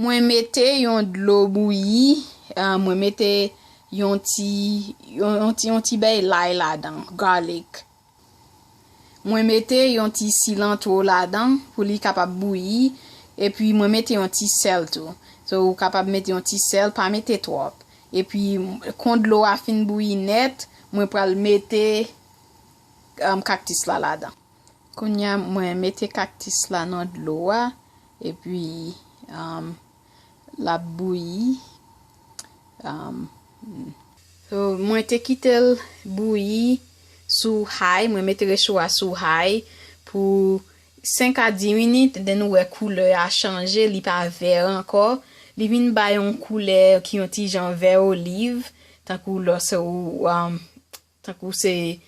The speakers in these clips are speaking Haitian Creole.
Mwen mette yon d'lo bouilli, mwen mette yon ti bay lay là-dedans, garlic. Mwen mette yon ti cilantro là-dedans pour li capable bouillir et puis mwen mette yon ti sel tout. So ou capable mettre yon ti sel, pas mettre trop. Et puis quand l'eau a fin bouillir net, mwen pral mette cactus là-dedans. Konya mwen mette cactus là dans de l'eau et puis la bouillie. So mwen te kitel bouillir sous high, mwen mette réchaud sous high pour 5 à 10 minutes, den ouais couleur a changé, li pa vert encore, li vin ba yon couleur qui yon ti jan vert olive, tant kou là c'est tant kou c'est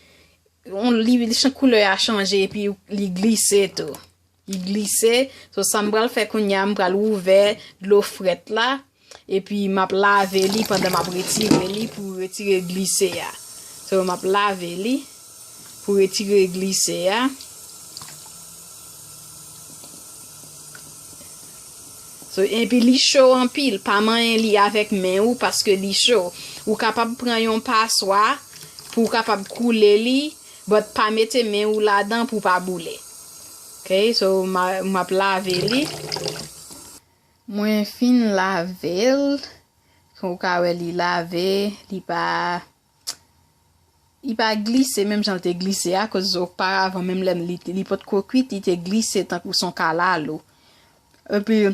on li couleur a changé et puis li glissé tout. Il glissé, so ça m'bral fait konya m'bral ouvert de l'eau frette là et puis m'a laver li pendant m'a retirer li pour retirer glissé ya. So m'a laver li pour retirer glissé ya. So, et puis li chaud en pile, pas man li avec main ou parce que li chaud. Ou capable prendre yon passoire pour capable couler li, but pas mettre main ou là-dedans pour pas bouler. OK, so m'a laver li. Moi fin laver, quand ka li laver, li pas glissé même j'en te glissé à cause auparavant même li pot ko cuit, il te glissé tant que son kala l'eau. Et puis